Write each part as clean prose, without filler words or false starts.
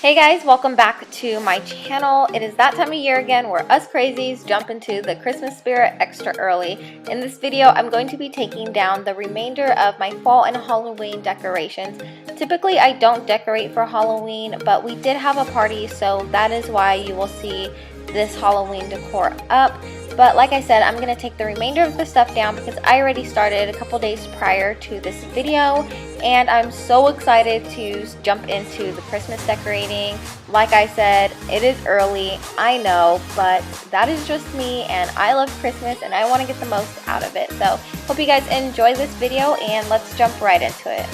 Hey guys, welcome back to my channel. It is that time of year again where us crazies jump into the Christmas spirit extra early. In this video, I'm going to be taking down the remainder of my fall and Halloween decorations. Typically, I don't decorate for Halloween, but we did have a party, so that is why you will see this Halloween decor up. But like I said, I'm going to take the remainder of the stuff down because I already started a couple days prior to this video. And I'm so excited to jump into the Christmas decorating. Like I said, it is early, I know, but that is just me and I love Christmas and I want to get the most out of it. So hope you guys enjoy this video and let's jump right into it.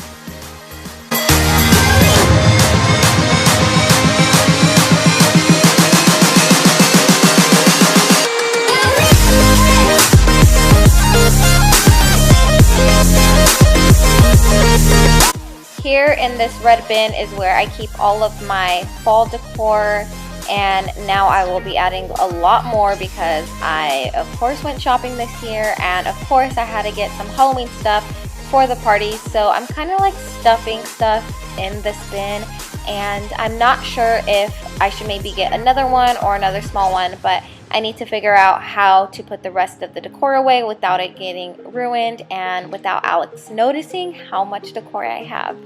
Here in this red bin is where I keep all of my fall decor, and now I will be adding a lot more because I of course went shopping this year, and of course I had to get some Halloween stuff for the party. So I'm kind of like stuffing stuff in this bin, and I'm not sure if I should maybe get another one or another small one, but I need to figure out how to put the rest of the decor away without it getting ruined and without Alex noticing how much decor I have.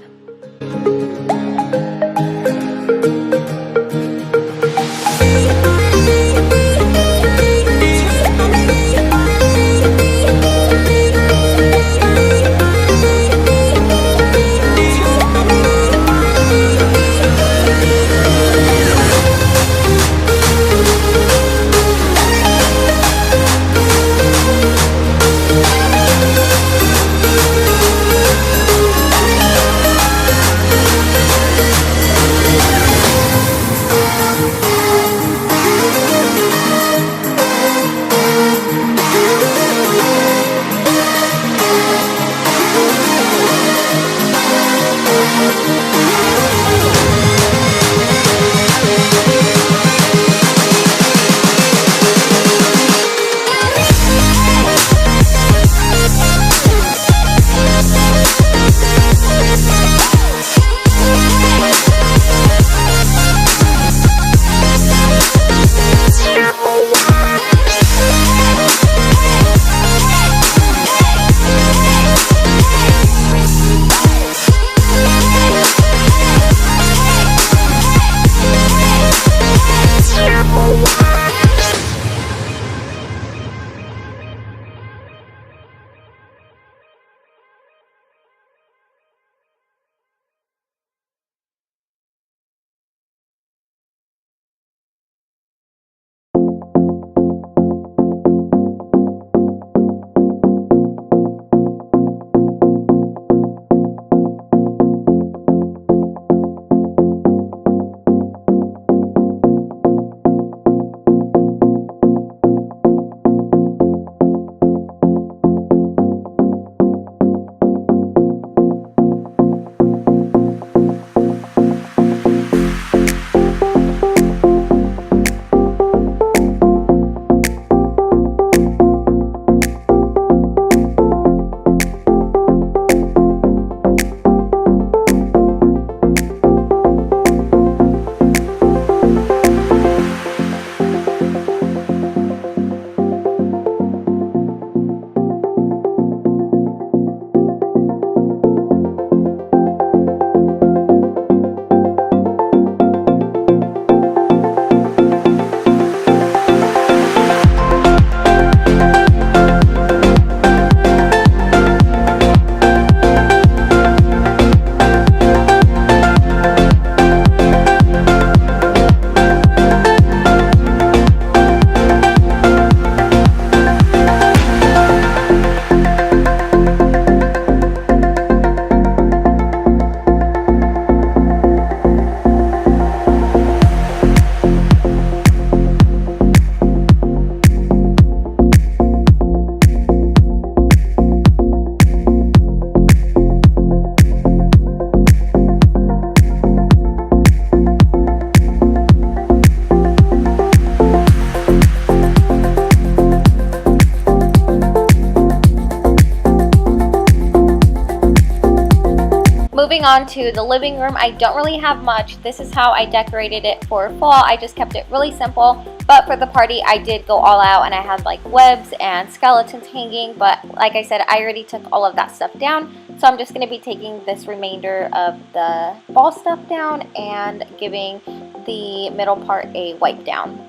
moving on to the living room, I don't really have much. This is how I decorated it for fall. I just kept it really simple, but for the party I did go all out and I had like webs and skeletons hanging, but like I said, I already took all of that stuff down, so I'm just going to be taking this remainder of the fall stuff down and giving the middle part a wipe down.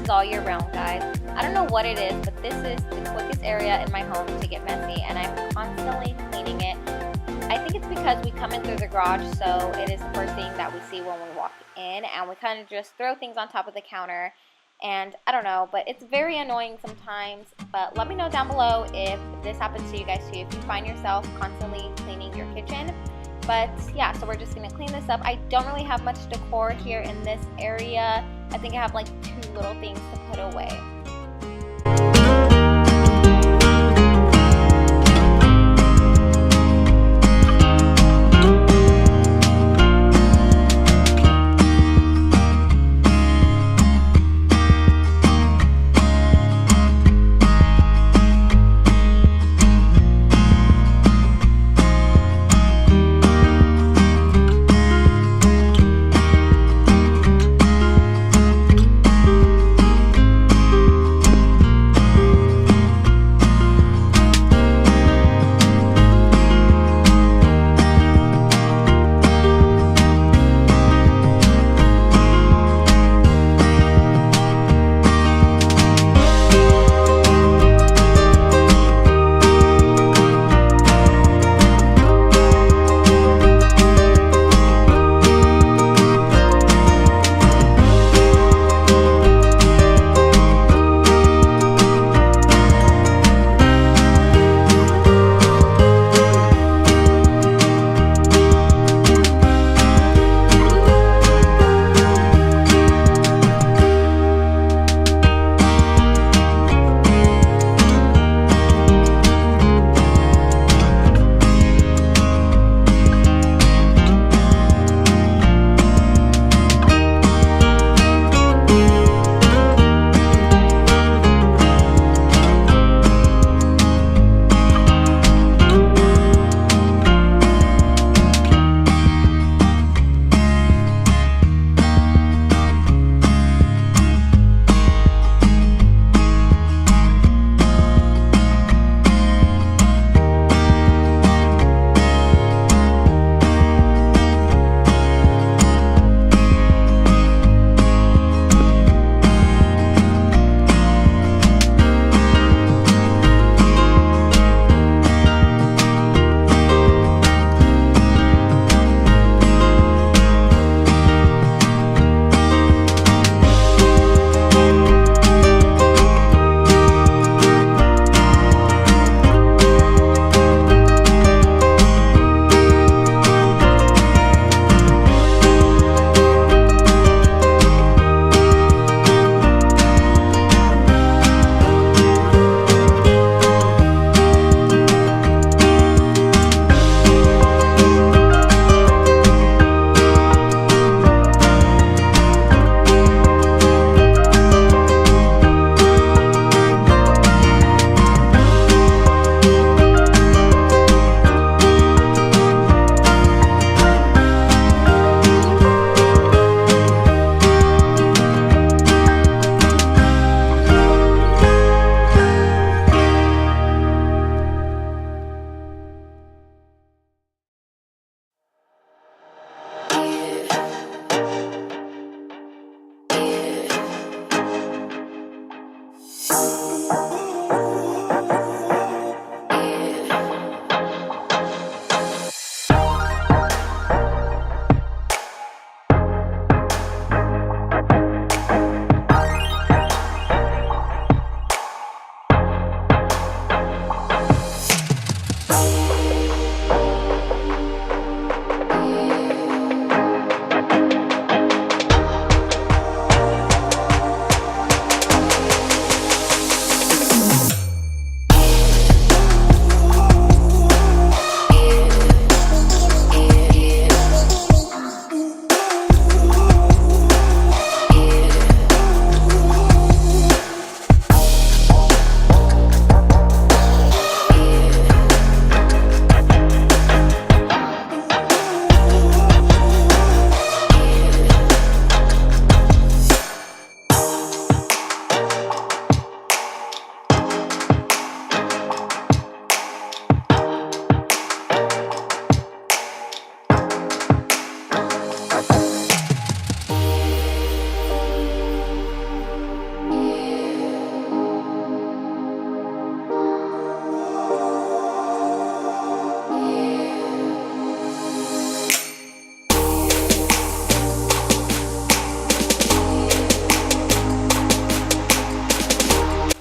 All year round, guys. I don't know what it is, but this is the quickest area in my home to get messy, and I'm constantly cleaning it. I think it's because we come in through the garage, so it is the first thing that we see when we walk in, and we kind of just throw things on top of the counter, and I don't know, but it's very annoying sometimes. But let me know down below if this happens to you guys too, if you find yourself constantly cleaning your kitchen. But yeah, so we're just gonna clean this up. I don't really have much decor here in this area. I think I have like 2 little things to put away.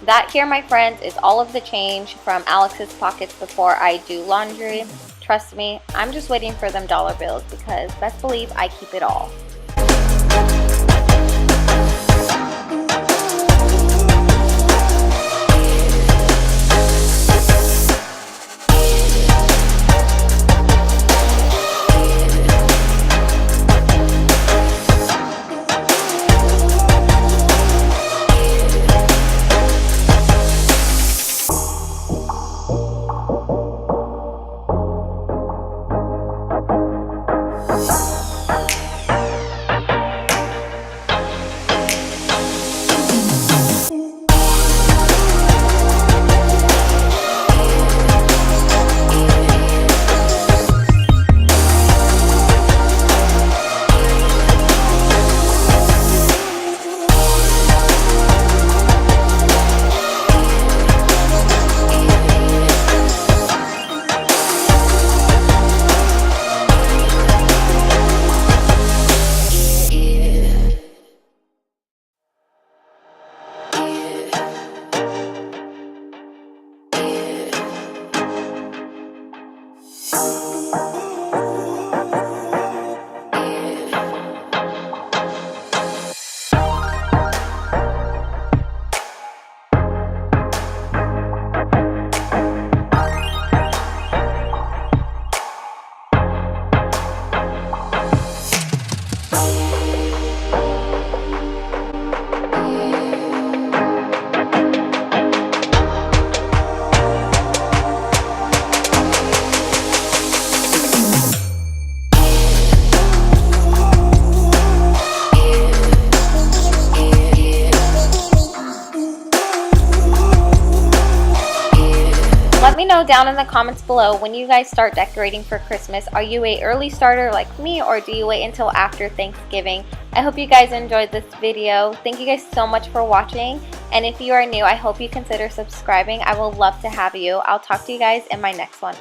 That here, my friends, is all of the change from Alex's pockets before I do laundry. Trust me, I'm just waiting for them dollar bills because best believe I keep it all. Let me know down in the comments below when you guys start decorating for Christmas. Are you a early starter like me, or do you wait until after Thanksgiving? I hope you guys enjoyed this video. Thank you guys so much for watching, and if you are new, I hope you consider subscribing. I will love to have you. I'll talk to you guys in my next one.